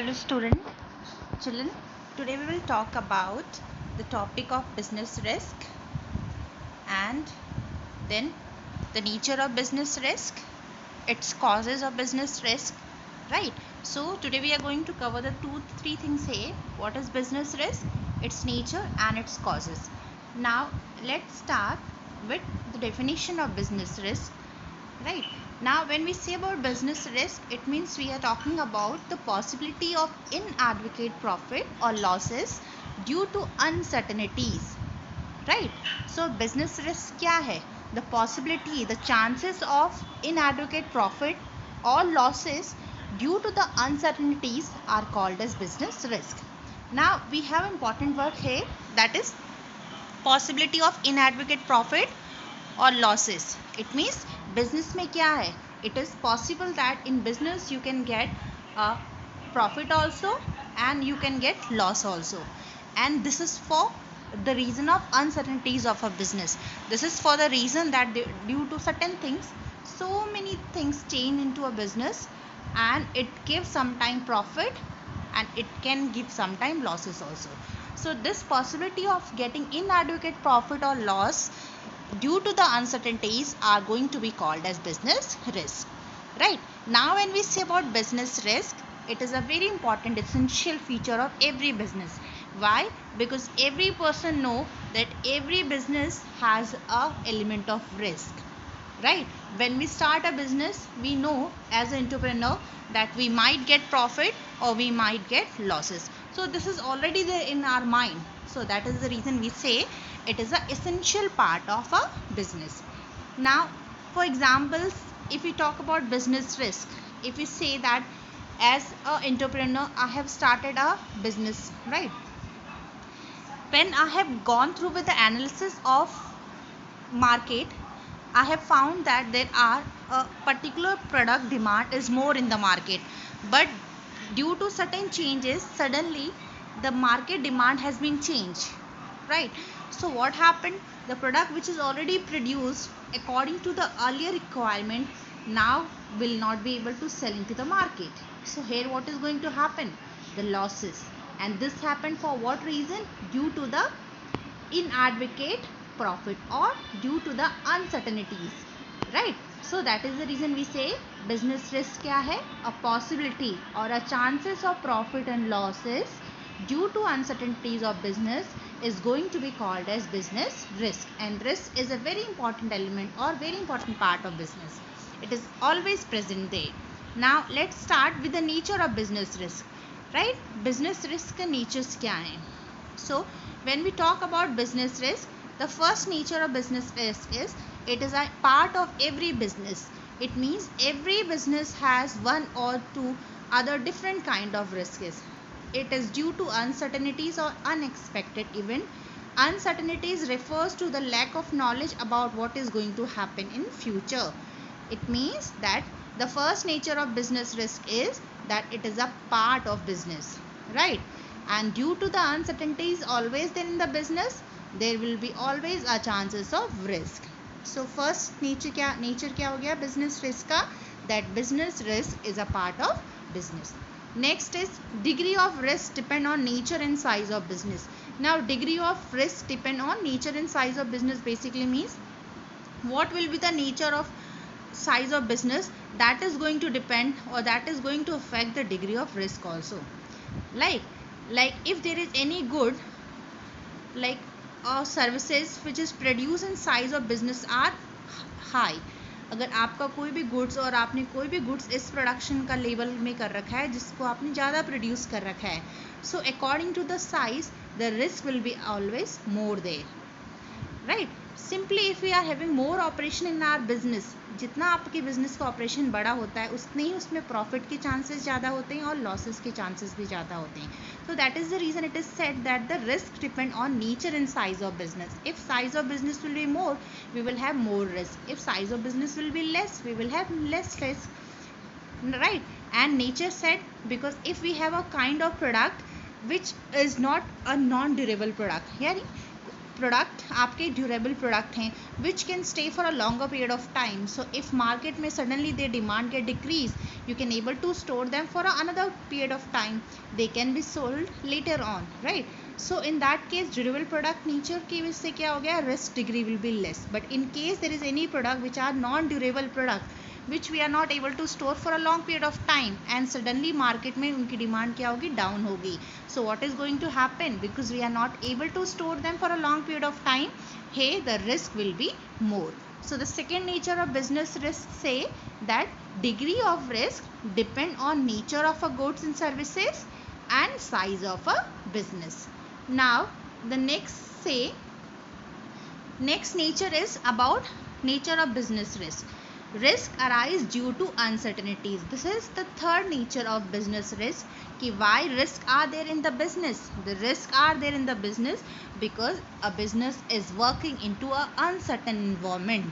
Hello children. Today we will talk about the topic of business risk and then the nature of business risk, its causes of business risk, right? So today we are going to cover the three things here. What is business risk, its nature and its causes. Now let's start with the definition of business risk, right? Now when we say about business risk, it means we are talking about the possibility of inadequate profit or losses due to uncertainties, right? So business risk क्या है? The possibility, the chances of inadequate profit or losses due to the uncertainties are called as business risk. Now we have important word here, that is possibility of inadequate profit or losses. It means business में क्या है? It is possible that in business you can get a profit also and you can get loss also, and this is for the reason of uncertainties of a business. This is for the reason that due to certain things, so many things change into a business, and it gives sometime profit and it can give sometime losses also. So this possibility of getting inadequate profit or loss due to the uncertainties are going to be called as business risk, right? Now when we say about business risk, it is a very important essential feature of every business. Why? Because every person know that every business has a element of risk, right? When we start a business, we know as an entrepreneur that we might get profit or we might get losses. So this is already there in our mind. So that is the reason we say it is an essential part of a business. Now for examples, if we talk about business risk, if we say that as an entrepreneur I have started a business, right? When I have gone through with the analysis of market, I have found that there are a particular product demand is more in the market, but due to certain changes, suddenly the market demand has been changed, right? So what happened? The product which is already produced according to the earlier requirement now will not be able to sell into the market. So here what is going to happen? The losses. And this happened for what reason? Due to the inadequate profit or due to the uncertainties, right? So that is the reason we say business risk क्या है? A possibility or a chances of profit and losses due to uncertainties of business is going to be called as business risk. And risk is a very important element or very important part of business. It is always present there. Now let's start with the nature of business risk, right? Business risk का natures क्या है? So when we talk about business risk, the first nature of business risk is it is a part of every business. It means every business has one or two other different kind of risks. It is due to uncertainties or unexpected event. Uncertainties refers to the lack of knowledge about what is going to happen in future. It means that the first nature of business risk is that it is a part of business, right? And due to the uncertainties always there in the business, there will be always a chances of risk. So first nature क्या हो गया business risk का? That business risk is a part of business. Next is degree of risk depend on nature and size of business. Now degree of risk depend on nature and size of business basically means what will be the nature of size of business, that is going to depend or that is going to affect the degree of risk also. Like if there is any good like services which is produced in size of business are high, अगर आपका कोई भी goods और आपने कोई भी goods इस production का लेवल में कर रखा है जिसको आपने ज़्यादा प्रोड्यूस कर रखा है, so according to the size the risk will be always more there, right? Simply if we are having more operation in our business, जितना आपके बिजनेस का ऑपरेशन बड़ा होता है उतने ही उसमें प्रॉफिट के चांसेस ज़्यादा होते हैं और लॉसेस के चांसेस भी ज़्यादा होते हैं. So that is the reason it is said that the risk depend on nature and size of business. If size of business will be more, we will have more risk. If size of business will be less, we will have less risk, right? And nature said because if we have a kind of product which is not a non-durable product, यानी product आपके durable product हैं which can stay for a longer period of time. So if market में suddenly they demand get decrease, you can able to store them for another period of time. They can be sold later on, right? So in that case durable product nature की वजह से क्या हो गया, risk degree will be less. But in case there is any product which are non durable product which we are not able to store for a long period of time and suddenly market में उनकी demand क्या होगी, down होगी. So what is going to happen, because we are not able to store them for a long period of time, hey, the risk will be more. So the second nature of business risk say that degree of risk depend on nature of a goods and services and size of a business. Now the next nature is about nature of business risk. Risk arise due to uncertainties. This is the third nature of business risk. कि why risk are there in the business? The risk are there in the business because a business is working into a uncertain environment.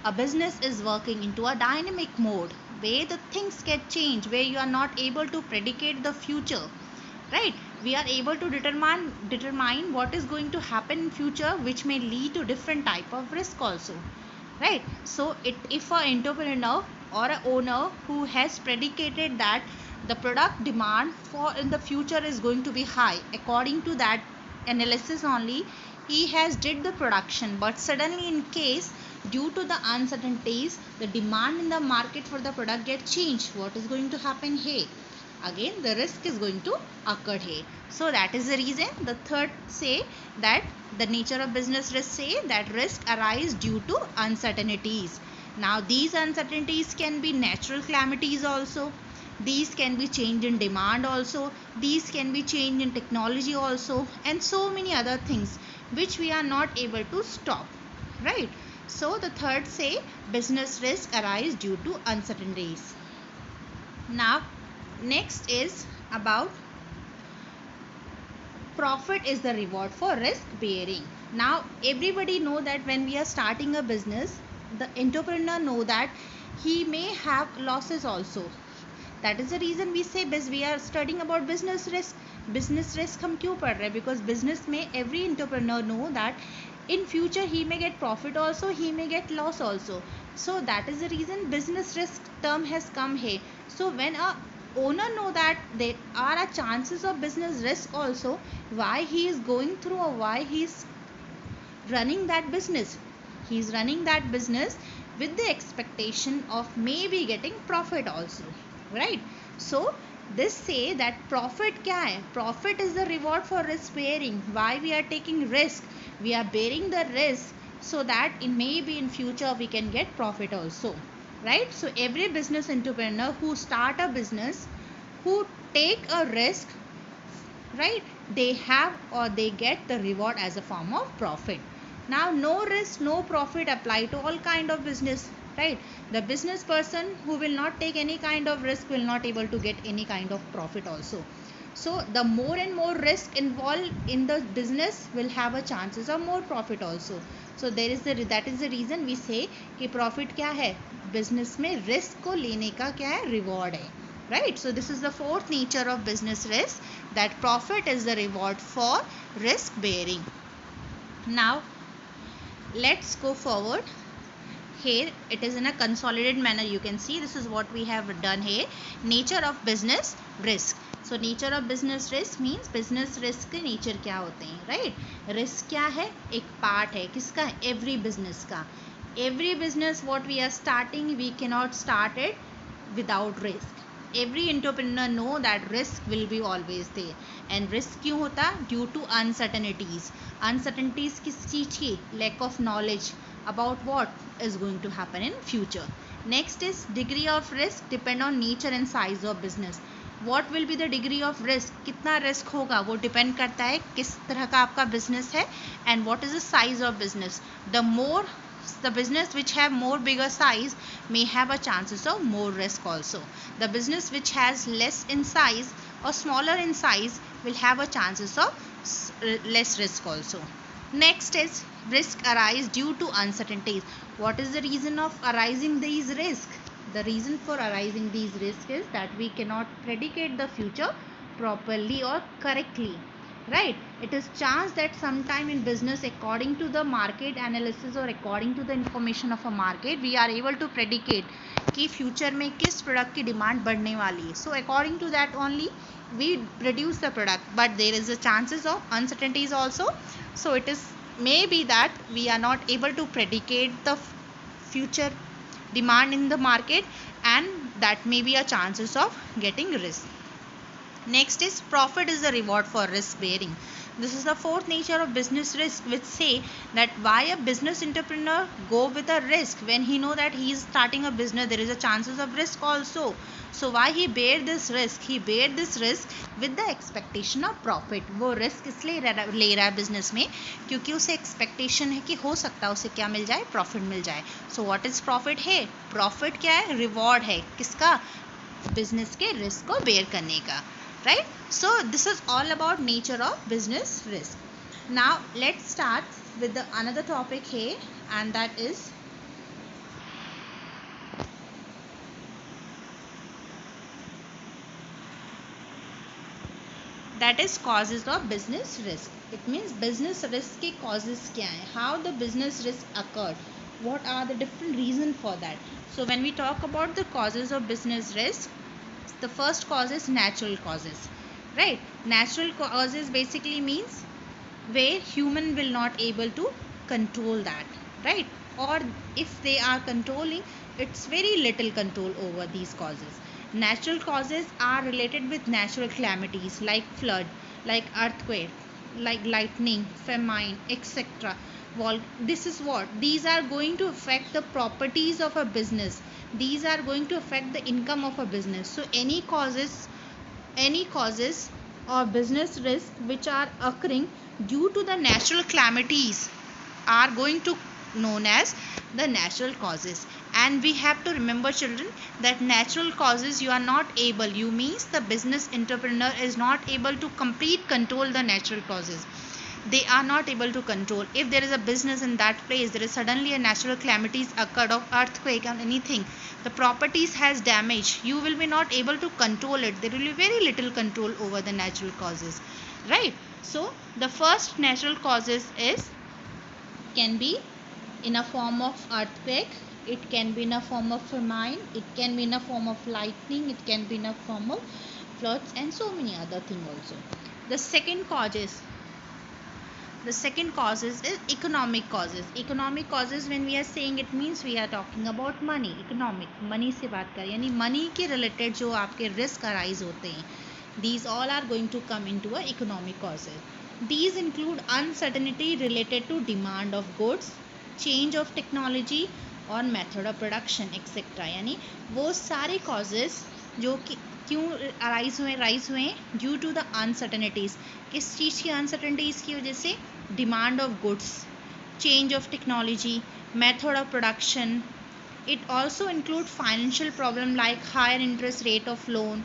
A business is working into a dynamic mode where the things get changed, where you are not able to predicate the future, right? We are able to determine what is going to happen in future, which may lead to different type of risk also, right? So if an entrepreneur or an owner who has predicated that the product demand for in the future is going to be high, according to that analysis only he has did the production, but suddenly in case due to the uncertainties the demand in the market for the product get changed, what is going to happen here? Again the risk is going to occur here. So that is the reason the third say that the nature of business risk say that risk arise due to uncertainties. Now these uncertainties can be natural calamities also, these can be change in demand also, these can be change in technology also, and so many other things which we are not able to stop, right? So the third say business risk arise due to uncertainties. Now next is about profit is the reward for risk bearing. Now everybody know that when we are starting a business, the entrepreneur know that he may have losses also. That is the reason we say we are studying about business risk. Business risk हम क्यों पढ़ रहे हैं? Because business में every entrepreneur know that in future he may get profit also, he may get loss also. So that is the reason business risk term has come here. So when a owner know that there are a chances of business risk also, why he is going through or why he is running that business? He is running that business with the expectation of maybe getting profit also, right? So this say that profit क्या है? Profit is the reward for risk bearing. Why we are taking risk? We are bearing the risk so that in maybe in future we can get profit also, right? So every business entrepreneur who start a business, who take a risk, right, they have or they get the reward as a form of profit. Now no risk no profit apply to all kind of business, right? The business person who will not take any kind of risk will not able to get any kind of profit also. So the more and more risk involved in the business will have a chances of more profit also. So that is the reason we say कि profit क्या है? Business में risk को लेने का क्या है? Reward है, right? So this is the fourth nature of business risk, that profit is the reward for risk bearing. Now let's go forward. Here it is in a consolidated manner. You can see this is what we have done here. Nature of business risk. So nature of business risk means business risk के nature क्या होते हैं, right? Risk क्या है? एक part है किसका? Every business का. Every business what we are starting, we cannot start it without risk. Every entrepreneur know that risk will be always there. And risk क्यों होता? Due to uncertainties. Uncertainties किस चीज़ की? Lack of knowledge about what is going to happen in future. Next is degree of risk depend on nature and size of business. What will be the degree of risk? कितना risk होगा वो depend करता है किस तरह का आपका business है and what is the size of business. The business which have more bigger size may have a chances of more risk also. The business which has less in size or smaller in size will have a chances of less risk also. Next is risk arise due to uncertainties. What is the reason of arising these risks? The reason for arising these risks is that we cannot predicate the future properly or correctly, right? It is chance that sometime in business, according to the market analysis or according to the information of a market, we are able to predicate कि future में किस product की demand बढ़ने वाली है. So according to that only we produce the product, but there is a chances of uncertainties also. So it is maybe that we are not able to predicate the future demand in the market, and that may be a chances of getting risk. Next is profit is the reward for risk bearing. This is the fourth nature of business risk, which say that why a business entrepreneur go with a risk when he know that he is starting a business, there is a chances of risk also. So why he bear this risk? He bear this risk with the expectation of profit. वो risk इसलिए ले रहा है business में क्योंकि उसे expectation है कि हो सकता है उसे क्या मिल जाए, profit मिल जाए. So what is profit है? Profit क्या है? Reward है. किसका? Business के risk को bear करने का. Right? So this is all about nature of business risk. Now let's start with the another topic here, and that is causes of business risk. It means business risk के causes क्या हैं, how the business risk occurred, what are the different reasons for that. So when we talk about the causes of business risk, the first cause is natural causes, right? Natural causes basically means where human will not able to control that, right? Or if they are controlling, it's very little control over these causes. Natural causes are related with natural calamities like flood, like earthquake, like lightning, famine, etc. This is what these are going to affect the properties of a business. These are going to affect the income of a business. So any causes or business risk which are occurring due to the natural calamities are going to known as the natural causes. And we have to remember, children, that natural causes you are not able, you means the business entrepreneur is not able to complete control the natural causes. They are not able to control. If there is a business in that place, there is suddenly a natural calamities occurred of earthquake or anything, the properties has damage, you will be not able to control it. There will be very little control over the natural causes, right? So the first natural causes is can be in a form of earthquake, it can be in a form of famine, it can be in a form of lightning, it can be in a form of floods, and so many other things also. The second causes is economic causes. Economic causes, when we are saying, it means we are talking about money. Economic, money से बात करें, यानी money के related जो आपके risk arise होते हैं, these all are going to come into a economic causes. These include uncertainty related to demand of goods, change of technology और method of production, etc. यानी वो सारे causes जो कि क्यों राइज हुए ड्यू टू द अनसर्टनिटीज़. किस चीज़ की अनसर्टनिटीज़ की वजह से? Demand of goods, change of technology, method of production. It also include financial problem like higher interest rate of loan,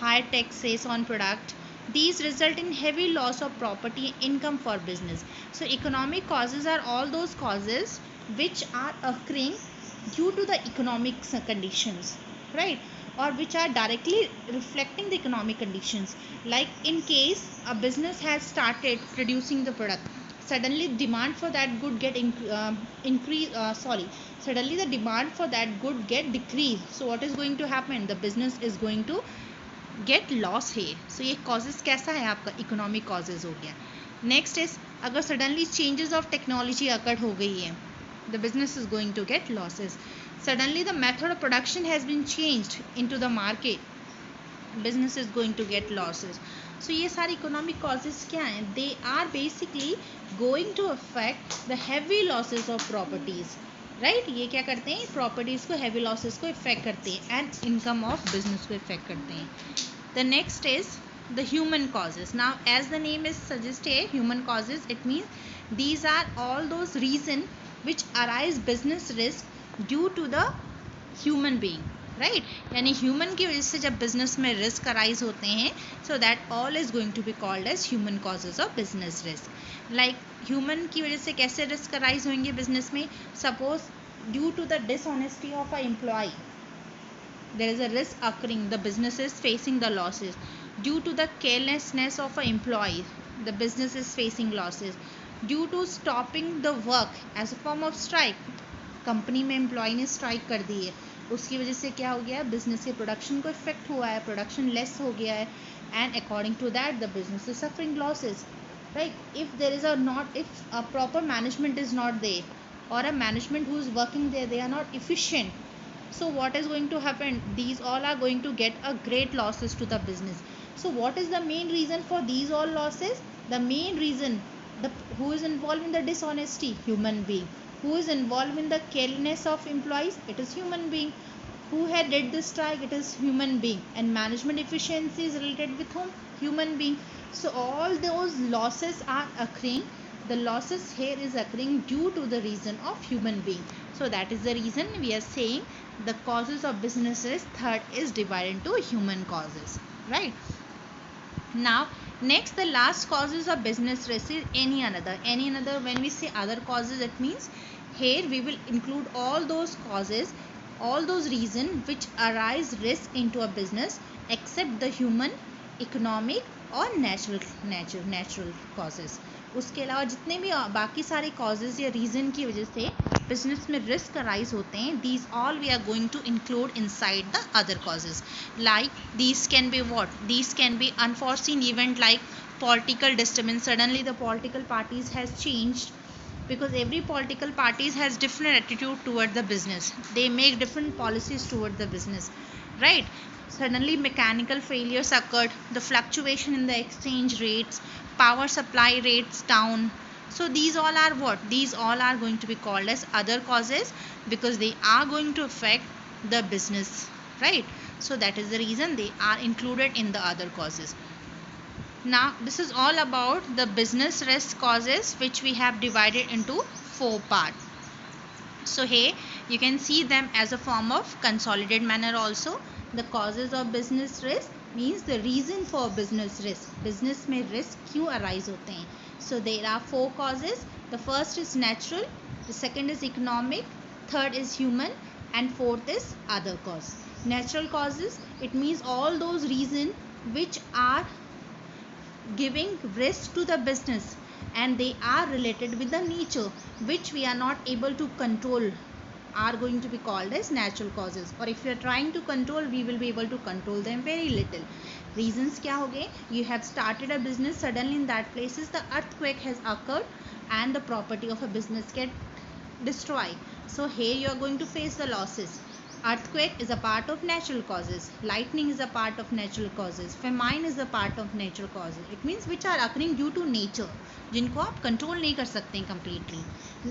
higher taxes on product. These result in heavy loss of property and income for business. So economic causes are all those causes which are occurring due to the economic conditions, right? Or which are directly reflecting the economic conditions. Like in case a business has started producing the product, suddenly demand for that good get suddenly the demand for that good get decreased. So what is going to happen? The business is going to get loss है. So ये causes कैसा है आपका? Economic causes हो गया. Next is अगर suddenly changes of technology occur हो गई है, the business is going to get losses. Suddenly the method of production has been changed into the market, business is going to get losses. So ये सारे economic causes क्या हैं? They are basically going to affect the heavy losses of properties, right? ये क्या करते हैं? Properties को, heavy losses को इफेक्ट करते हैं एंड इनकम ऑफ बिजनेस को इफेक्ट करते हैं. The next is the human causes. Now as the name is suggest है, human causes, it means these are all those reason which arise business risk due to the human being, right? यानी human की वजह से जब business में risk arise होते हैं, so that all is going to be called as human causes of business risk. Like human की वजह से कैसे रिस्क अराइज होंगे बिजनेस में? Suppose due to the dishonesty of a employee, there is a risk occurring, the business is facing the losses. Due to the carelessness of an employee, the business is facing losses due to stopping the work as a form of strike. Company में employ ने strike कर दी है, उसकी वजह से क्या हो गया, बिजनेस के प्रोडक्शन को इफेक्ट हुआ है, प्रोडक्शन लेस हो गया है, and according to that the business is suffering losses, right. If there is a not, if a proper management is not there or a management who is working there, they are not efficient, so what is going to happen, these all are going to get a great losses to the business. So what is the main reason for these all losses? The main reason, who is involved in the dishonesty? Human being. Who is involved in the carelessness of employees? It is human being. Who had did this strike? It is human being. And management efficiency is related with whom? Human being. So all those losses are occurring, the losses here is occurring due to the reason of human being. So that is the reason we are saying the causes of business risk, third is divided into human causes, right. Now next, the last causes of business risk is any another. When we say other causes, it means here we will include all those causes, all those reasons which arise risk into a business except the human, economic और natural causes. उसके अलावा जितने भी बाकी सारे causes या reason की वजह से बिजनेस में रिस्क अराइज होते हैं, these all we are going to include inside the other causes. Like these can be what, these can be unforeseen event like political disturbance. Suddenly the political parties has changed, because every political parties has different attitude toward the business, they make different policies toward the business, right. Suddenly mechanical failures occurred, the fluctuation in the exchange rates, power supply rates down. So these all are what, these all are going to be called as other causes, because they are going to affect the business, right. So that is the reason they are included in the other causes. Now this is all about the business risk causes, which we have divided into 4 parts. So here you can see them as a form of consolidated manner also. The causes of business risk means the reason for business risk. Business में risk क्यों arise होते हैं? So there are 4 causes. The first is natural, the second is economic, third is human, and fourth is other cause. Natural causes, it means all those reasons which are giving risk to the business and they are related with the nature which we are not able to control, are going to be called as natural causes. Or if you are trying to control, we will be able to control them very little. Reasons क्या हो गए, you have started a business, suddenly in that places the earthquake has occurred and the property of a business get destroyed. So here you are going to face the losses. Earthquake is a part of natural causes, lightning is a part of natural causes, famine is a part of natural causes. It means which are occurring due to nature, जिनको आप control नहीं कर सकते हैं completely.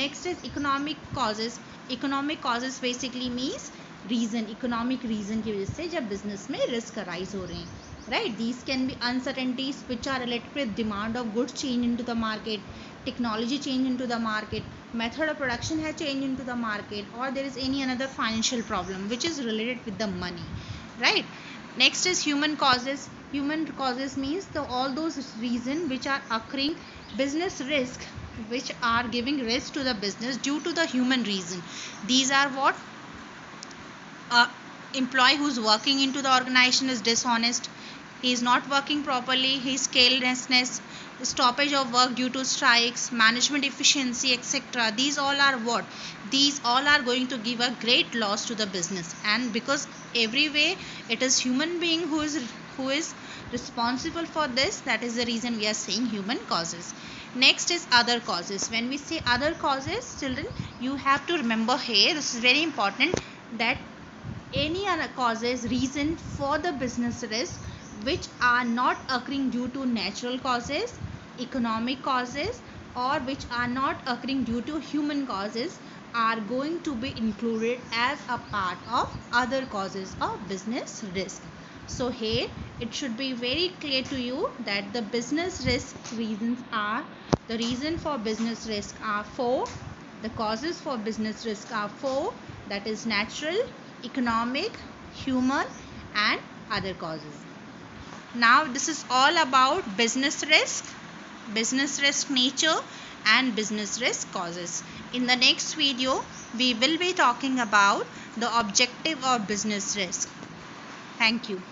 Next is economic causes. Economic causes basically means reason, economic reason की वजह से जब business में risk arise हो रहे हैं, right. These can be uncertainties which are related with demand of goods change into the market, technology change into the market, method of production has changed into the market, or there is any another financial problem which is related with the money, right. Next is human causes. Human causes means all those reasons which are occurring business risk, which are giving risk to the business due to the human reason. These are what, employee who's working into the organization is dishonest, he is not working properly, his carelessness, stoppage of work due to strikes, management efficiency, etc. These all are what, these all are going to give a great loss to the business, and because every way it is human being who is responsible for this, that is the reason we are saying human causes. Next is other causes. When we say other causes, children, you have to remember here, this is very important, that any other causes, reason for the business risk which are not occurring due to natural causes, economic causes, or which are not occurring due to human causes are going to be included as a part of other causes of business risk. So here it should be very clear to you that the business risk reasons are, the reason for business risk are 4, the causes for business risk are 4, that is natural, economic, human, and other causes. Now this is all about business risk nature, and business risk causes. In the next video we will be talking about the objective of business risk. Thank you.